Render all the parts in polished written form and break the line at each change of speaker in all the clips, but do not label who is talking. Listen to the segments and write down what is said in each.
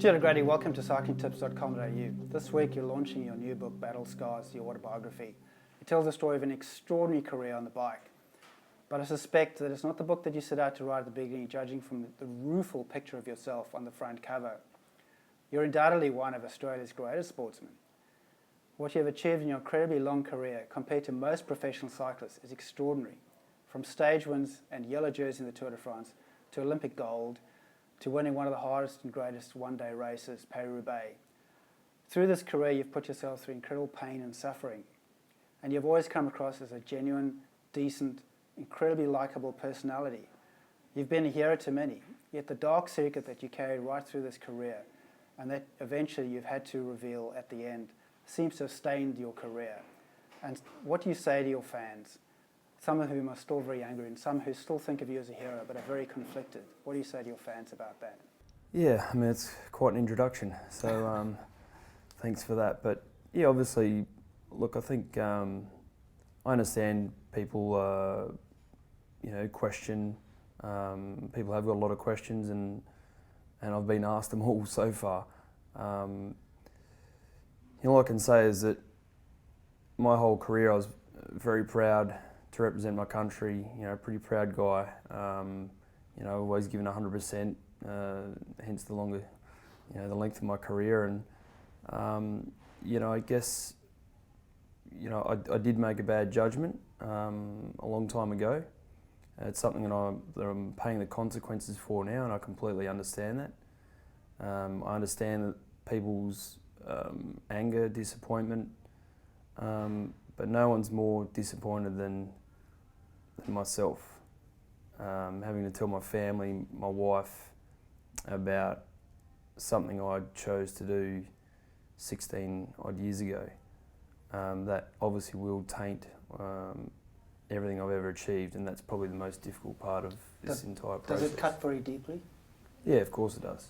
Stuart OGrady, welcome to cyclingtips.com.au. This week you're launching your new book, Battle Scars, your autobiography. It tells the story of an extraordinary career on the bike. But I suspect that it's not the book that you set out to write at the beginning, judging from the rueful picture of yourself on the front cover. You're undoubtedly one of Australia's greatest sportsmen. What you have achieved in your incredibly long career, compared to most professional cyclists, is extraordinary. From stage wins and yellow jersey in the Tour de France, to Olympic gold, to winning one of the hardest and greatest one-day races, Paris-Roubaix. Through this career, you've put yourself through incredible pain and suffering, and you've always come across as a genuine, decent, incredibly likeable personality. You've been a hero to many, yet the dark secret that you carried right through this career, and that eventually you've had to reveal at the end, seems to have stained your career. And what do you say to your fans? Some of whom are still very angry and some who still think of you as a hero but are very conflicted. What do you say to your fans about that?
Yeah, I mean, it's quite an introduction, so thanks for that. But yeah, obviously, look, I think I understand people, question. People have got a lot of questions, and I've been asked them all so far. All I can say is that my whole career I was very proud to represent my country, pretty proud guy, always given 100%, hence the longer, the length of my career. And, I guess, I did make a bad judgment a long time ago. It's something that I'm paying the consequences for now, and I completely understand that. I understand that people's anger, disappointment, but no one's more disappointed than myself. Having to tell my family, my wife, about something I chose to do 16 odd years ago, that obviously will taint everything I've ever achieved, and that's probably the most difficult part of this entire process.
Does it cut very deeply?
Yeah, of course it does.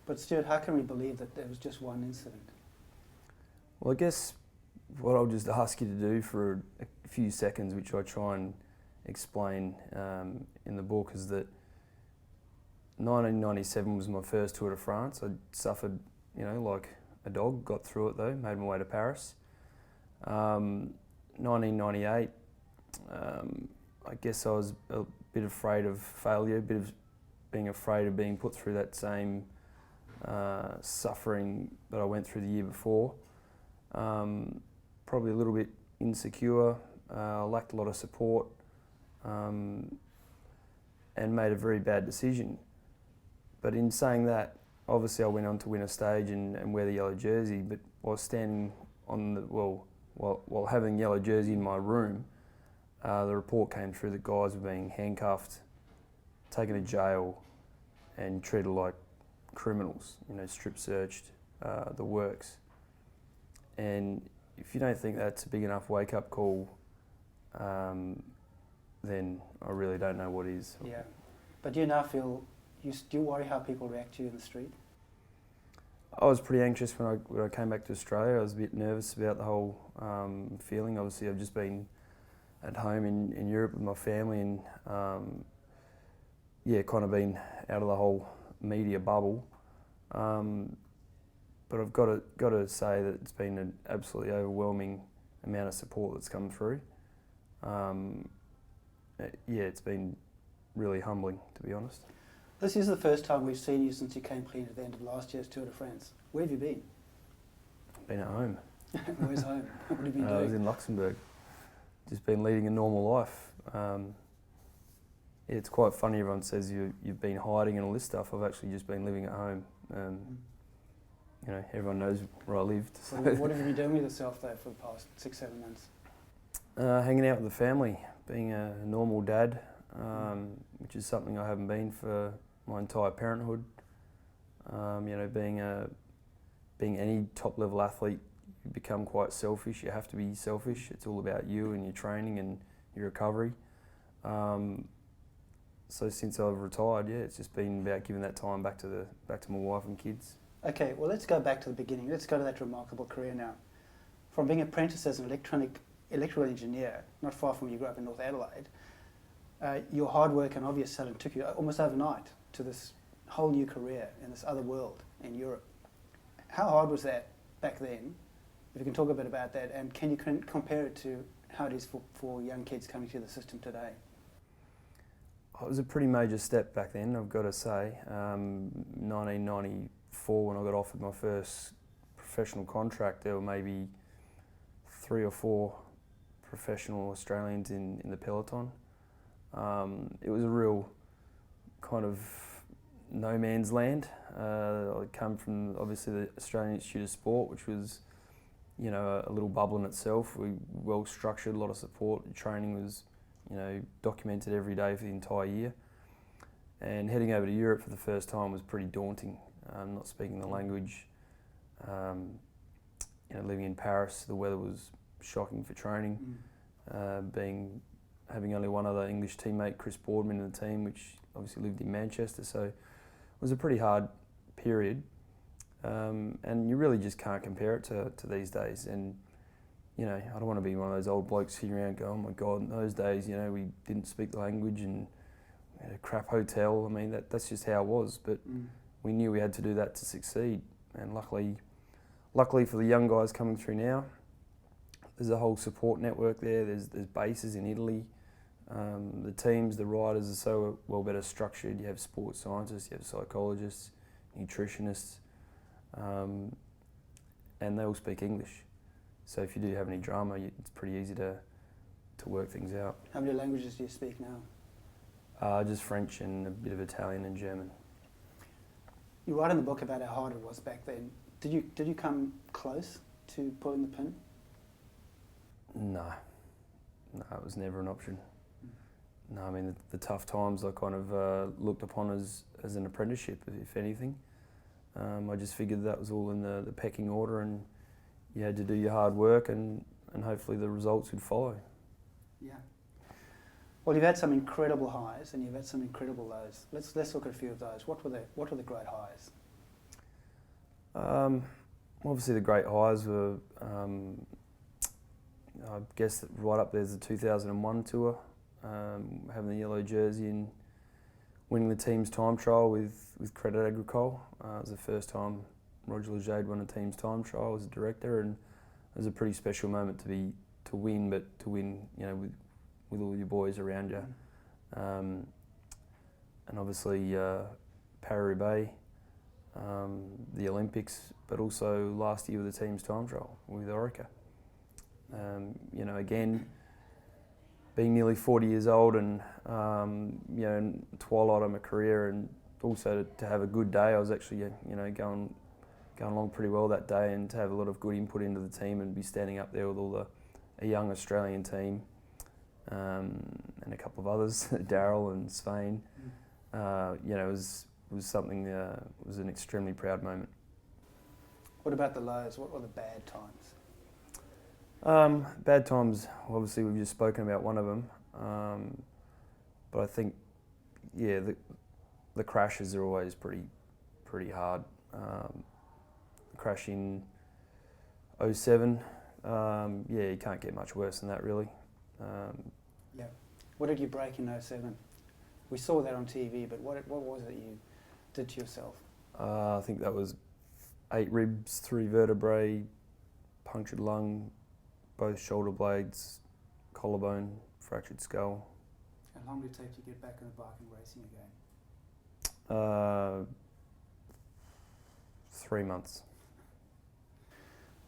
But Stuart, how can we believe that there was just one incident?
Well, I guess what I'll just ask you to do for a few seconds, which I try and explain in the book, is that 1997 was my first Tour de France. I suffered, like a dog, got through it though, made my way to Paris. 1998, I guess I was a bit afraid of failure, a bit of being afraid of being put through that same suffering that I went through the year before. Probably a little bit insecure, lacked a lot of support, and made a very bad decision. But in saying that, obviously I went on to win a stage and wear the yellow jersey, but while standing on the, while having yellow jersey in my room, the report came through that guys were being handcuffed, taken to jail, and treated like criminals, strip searched, the works. And if you don't think that's a big enough wake-up call, then I really don't know what is.
Yeah, but do you now feel, do you worry how people react to you in the street?
I was pretty anxious when I came back to Australia. I was a bit nervous about the whole feeling. Obviously, I've just been at home in Europe with my family, and kind of been out of the whole media bubble. But I've got to say that it's been an absolutely overwhelming amount of support that's come through. It's been really humbling, to be honest.
This is the first time we've seen you since you came clean at the end of last year's Tour de France. Where have you been?
Been at home.
Where's home? What have you been doing?
I was in Luxembourg. Just been leading a normal life. It's quite funny, everyone says you've been hiding and all this stuff. I've actually just been living at home. Everyone knows where I lived. So.
What have you been doing with yourself though for the past 6-7 months?
Hanging out with the family, being a normal dad, which is something I haven't been for my entire parenthood. Being any top level athlete, you become quite selfish. You have to be selfish. It's all about you and your training and your recovery. So since I've retired, it's just been about giving that time back to my wife and kids.
Okay, well let's go back to the beginning. Let's go to that remarkable career now. From being apprenticed as an electrical engineer, not far from where you grew up in North Adelaide, your hard work and obvious talent took you almost overnight to this whole new career in this other world. in Europe. How hard was that back then? If you can talk a bit about that, and can you compare it to how it is for young kids coming through the system today?
It was a pretty major step back then, I've got to say. 1994, when I got offered my first professional contract, there were maybe 3 or 4 professional Australians in the peloton. It was a real kind of no man's land. I come from obviously the Australian Institute of Sport, which was, you know, a little bubble in itself. We well structured, a lot of support. The training was, you know, documented every day for the entire year. And heading over to Europe for the first time was pretty daunting. Not speaking the language. You know, living in Paris, the weather was shocking for training. Having only one other English teammate, Chris Boardman, in the team, which obviously lived in Manchester, so it was a pretty hard period. And you really just can't compare it to these days. And you know, I don't want to be one of those old blokes sitting around going, oh my God, in those days, you know, we didn't speak the language and we had a crap hotel. I mean, that's just how it was. But we knew we had to do that to succeed. And luckily for the young guys coming through now, there's a whole support network there. There's bases in Italy. The teams, the riders are so well better structured. You have sports scientists, you have psychologists, nutritionists, and they all speak English. So if you do have any drama, it's pretty easy to work things out.
How many languages do you speak now?
Just French and a bit of Italian and German.
You write in the book about how hard it was back then. Did you come close to pulling the pin?
No, it was never an option. No, I mean the tough times I kind of looked upon as an apprenticeship, if anything. I just figured that was all in the pecking order, and you had to do your hard work, and hopefully the results would follow. Yeah.
Well, you've had some incredible highs and you've had some incredible lows. Let's look at a few of those. What were the great highs?
Obviously the great highs were, I guess right up there's the 2001 tour, having the yellow jersey and winning the team's time trial with Cadel Evans. It was the first time Roger Lejeune won a team's time trial as a director, and it was a pretty special moment to win, you know, with all your boys around you. And obviously Paris-Roubaix, the Olympics, but also last year with the team's time trial with Orica. You know, again, being nearly 40 years old and you know, twilight of my career, and also to have a good day. I was actually, you know, going along pretty well that day, and to have a lot of good input into the team and be standing up there with all a young Australian team and a couple of others, Daryl and Svein. You know, it was something. It was an extremely proud moment.
What about the lows? What were the bad times?
Bad times, obviously we've just spoken about one of them, but I think, yeah, the crashes are always pretty hard. Crash in 2007, yeah, you can't get much worse than that, really.
Yeah. What did you break in 2007? We saw that on TV, but what was it you did to yourself?
I think that was 8 ribs, 3 vertebrae, punctured lung, both shoulder blades, collarbone, fractured skull.
How long did it take to get back on the bike and racing again?
3 months.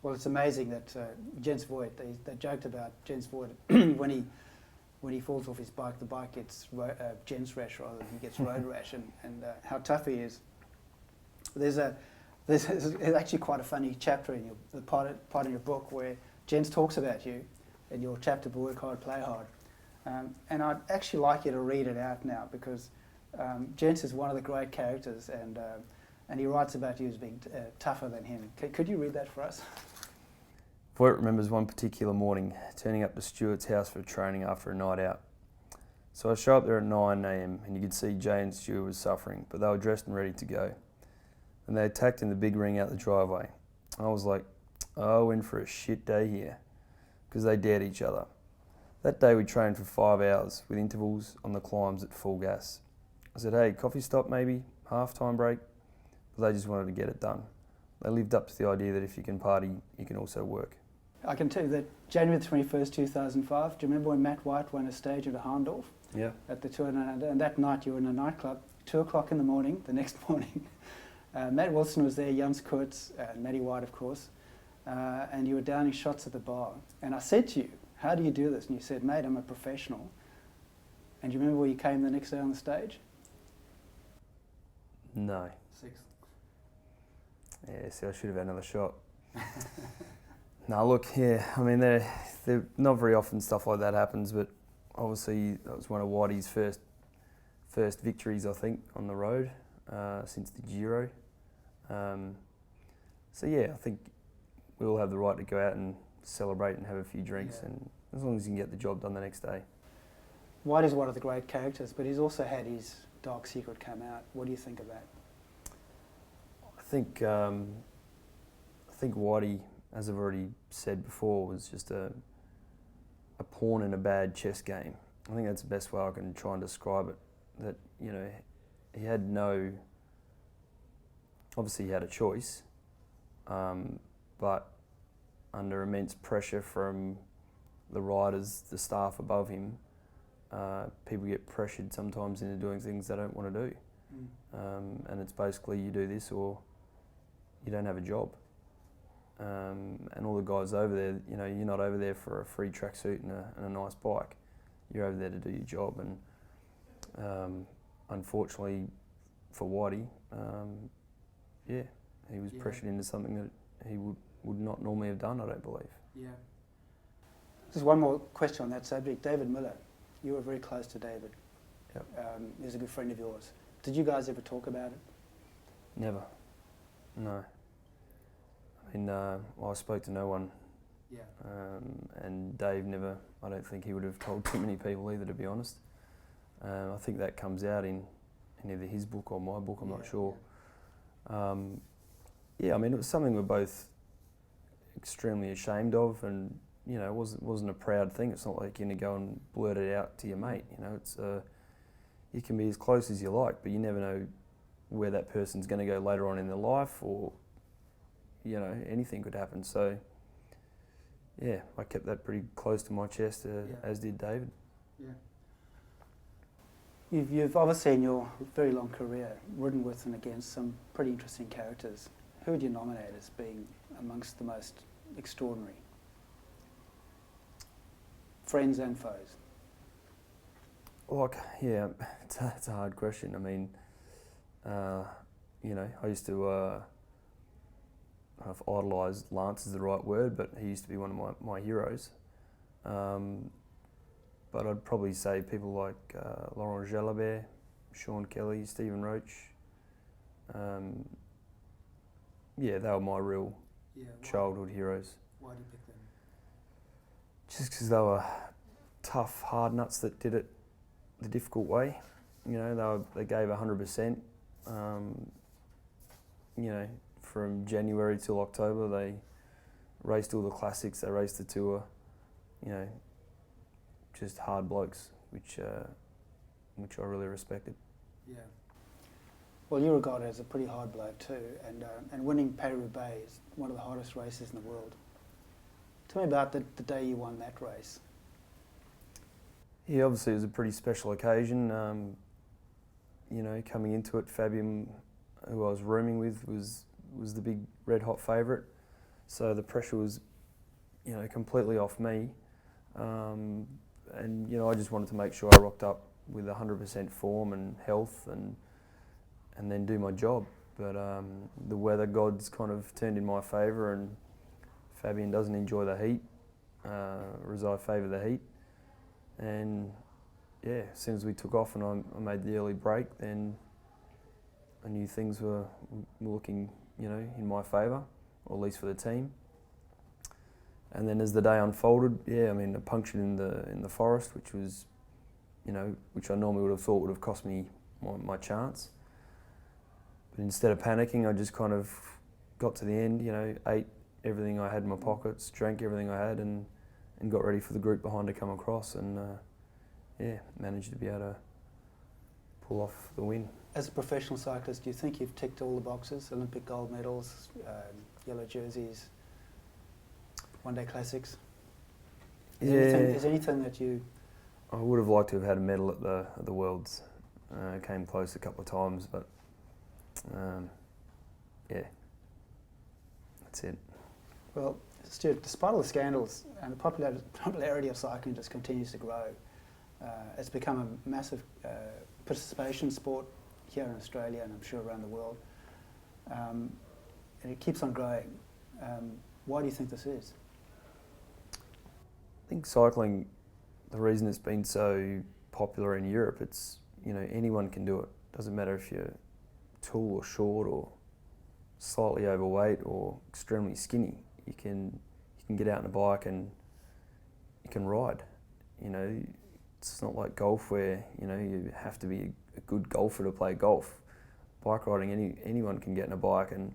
Well, it's amazing that Jens Voigt, they joked about Jens Voigt when he falls off his bike, the bike gets Jens rash rather than he gets road rash, and how tough he is. There's actually quite a funny chapter in the part in your book where Jens talks about you in your chapter, Work Hard, Play Hard. And I'd actually like you to read it out now, because Jens is one of the great characters, and he writes about you as being tougher than him. Could you read that for us?
Voigt remembers one particular morning, turning up to Stuart's house for training after a night out. So I show up there at 9 a.m. and you could see Jay and Stuart was suffering, but they were dressed and ready to go. And they attacked in the big ring out the driveway. I was like, oh, in for a shit day here, because they dared each other. That day we trained for 5 hours with intervals on the climbs at full gas. I said, hey, coffee stop maybe, half-time break? But they just wanted to get it done. They lived up to the idea that if you can party, you can also work.
I can tell you that January 21st, 2005, do you remember when Matt White won a stage at Harndorf?
Yeah.
At the 200, and that night you were in a nightclub, 2 o'clock in the morning, the next morning. Matt Wilson was there, Jans Kurtz, Matty White, of course, and you were downing shots at the bar. And I said to you, how do you do this? And you said, mate, I'm a professional. And do you remember where you came the next day on the stage?
No.
6th.
Yeah, see, I should have had another shot. No, look, yeah, I mean, they're not very often stuff like that happens, but obviously that was one of Whitey's first victories, I think, on the road since the Giro. So yeah, I think we all have the right to go out and celebrate and have a few drinks, and as long as you can get the job done the next day.
Whitey's one of the great characters, but he's also had his dark secret come out. What do you think of that?
I think Whitey, as I've already said before, was just a pawn in a bad chess game. I think that's the best way I can try and describe it. That, you know, he had no, obviously he had a choice, but under immense pressure from the riders, the staff above him, people get pressured sometimes into doing things they don't want to do. And it's basically you do this or you don't have a job. And all the guys over there, you know, you're not over there for a free tracksuit and a nice bike. You're over there to do your job. And unfortunately for Whitey, he was pressured into something that he would not normally have done, I don't believe.
Yeah. Just one more question on that subject. David Miller, you were very close to David.
Yep.
He was a good friend of yours. Did you guys ever talk about it?
Never. No. I mean, I spoke to no one.
Yeah.
And Dave never, I don't think he would have told too many people either, to be honest. I think that comes out in either his book or my book, I'm not sure. I mean, it was something we're both extremely ashamed of, and, you know, it wasn't a proud thing. It's not like you're going to go and blurt it out to your mate, you know. It's you can be as close as you like, but you never know where that person's going to go later on in their life, or, you know, anything could happen. So, yeah, I kept that pretty close to my chest, as did David.
Yeah. You've obviously, in your very long career, ridden with and against some pretty interesting characters. Who would you nominate as being amongst the most extraordinary? Friends and foes.
Like, yeah, it's a hard question. I mean, you know, I used to, I don't know if idolised Lance is the right word, but he used to be one of my heroes. But I'd probably say people like Laurent Jalabert, Sean Kelly, Stephen Roach. They were my real childhood heroes.
Why do you pick them?
Just because they were tough, hard nuts that did it the difficult way. You know, they gave 100%. You know, from January till October, they raced all the classics. They raced the tour. You know, just hard blokes, which I really respected. Yeah.
Well, you're regarded as a pretty hard bloke too, and winning Paris-Roubaix is one of the hardest races in the world. Tell me about the day you won that race.
Yeah, obviously it was a pretty special occasion. You know, coming into it, Fabian, who I was rooming with, was the big red hot favourite. So the pressure was, you know, completely off me. And you know, I just wanted to make sure I rocked up with 100% form and health, and then do my job. But the weather gods kind of turned in my favour, and Fabian doesn't enjoy the heat, whereas I favour the heat. And yeah, as soon as we took off and I made the early break, then I knew things were looking, you know, in my favour, or at least for the team. And then as the day unfolded, I mean, I punctured in the forest, which was, you know, which I normally would have thought would have cost me my chance. But instead of panicking, I just kind of got to the end, you know, ate everything I had in my pockets, drank everything I had, and got ready for the group behind to come across, and managed to be able to pull off the win.
As a professional cyclist, do you think you've ticked all the boxes? Olympic gold medals, yellow jerseys, one-day classics? Is there anything that you...
I would have liked to have had a medal at the Worlds. Came close a couple of times, but yeah, that's it.
Well, Stuart, despite all the scandals and the popularity of cycling just continues to grow, it's become a massive participation sport here in Australia and I'm sure around the world. And it keeps on growing. Why do you think this is?
I think cycling, the reason it's been so popular in Europe, it's, you know, anyone can do it. Doesn't matter if you're tall or short or slightly overweight or extremely skinny. You can get out on a bike and you can ride. You know, it's not like golf where, you know, you have to be a good golfer to play golf. Bike riding, anyone can get on a bike and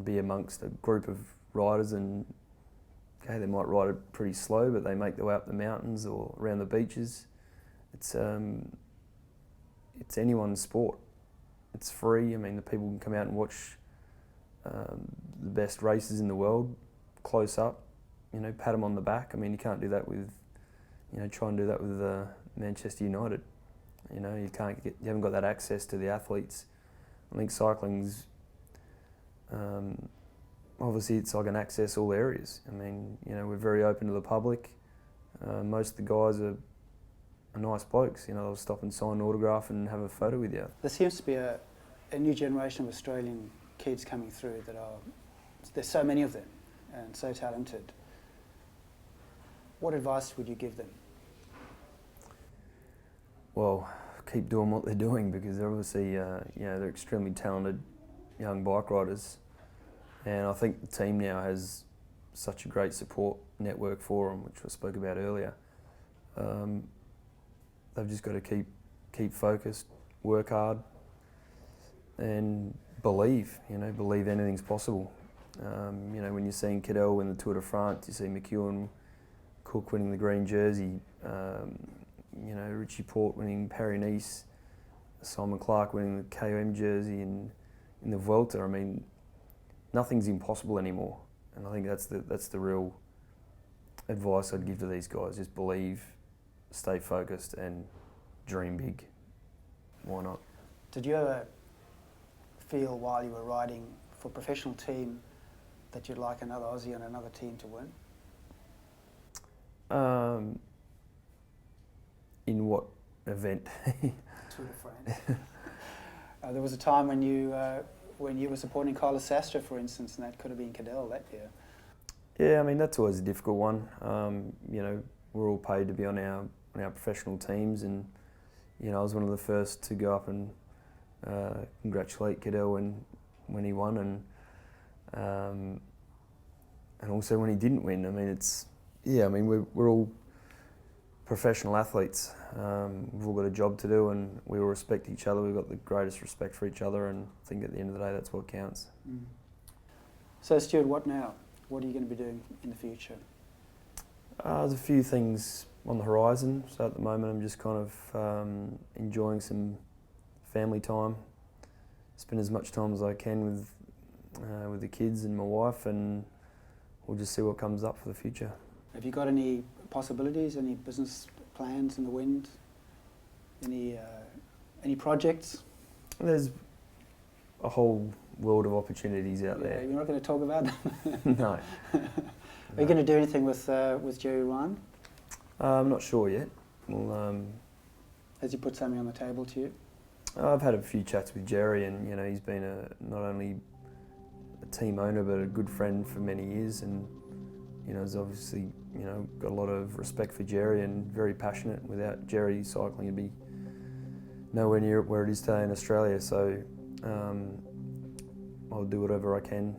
be amongst a group of riders, and okay, they might ride it pretty slow, but they make their way up the mountains or around the beaches. It's anyone's sport. It's free. I mean, the people can come out and watch the best races in the world close up. You know, pat them on the back. I mean, you can't do that with, you know, try and do that with Manchester United. You know, you haven't got that access to the athletes. I think cycling's obviously it's like an access all areas. I mean, you know, we're very open to the public. Most of the guys are nice blokes. You know, they'll stop and sign an autograph and have a photo with you.
There seems to be a new generation of Australian kids coming through that there's so many of them and so talented. What advice would you give them?
Well, keep doing what they're doing, because they're obviously, you know, they're extremely talented young bike riders. And I think the team now has such a great support network for them, which I spoke about earlier. They've just got to keep focused, work hard, and believe anything's possible. You know, when you're seeing Cadel win the Tour de France, you see McEwen, Cook winning the green jersey, you know, Richie Porte winning Paris-Nice, Simon Clark winning the KOM jersey in the Vuelta. I mean, nothing's impossible anymore, and I think that's the real advice I'd give to these guys. Just believe, stay focused, and dream big. Why not?
Did you ever feel while you were riding for a professional team that you'd like another Aussie and another team to win?
In what event?
Tour de France. There was a time when you were supporting Carlos Sastre, for instance, and that could have been Cadel that year.
Yeah, I mean, that's always a difficult one. You know, we're all paid to be on our professional teams, and you know, I was one of the first to go up and congratulate Cadel when he won, and also when he didn't win. I mean, we're all professional athletes. We've all got a job to do, and we all respect each other. We've got the greatest respect for each other, and I think at the end of the day, that's what counts.
Mm. So, Stuart, what now? What are you going to be doing in the future?
There's a few things on the horizon. So at the moment, I'm just kind of enjoying some family time. Spend as much time as I can with the kids and my wife, and we'll just see what comes up for the future.
Have you got any possibilities, any business plans in the wind? Any projects?
There's a whole world of opportunities out there.
You're not going to talk about them?
No.
Are you going to do anything with Jerry Ryan?
I'm not sure yet. Well,
has he put something on the table to you?
I've had a few chats with Jerry, and you know, he's been not only a team owner but a good friend for many years, and you know, has obviously, you know, got a lot of respect for Jerry and very passionate. Without Jerry, cycling would be nowhere near where it is today in Australia. So I'll do whatever I can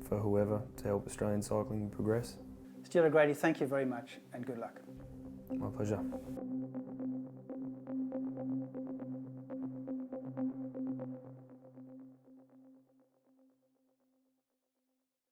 for whoever to help Australian cycling progress.
Stuart OGrady, thank you very much and good luck.
My pleasure.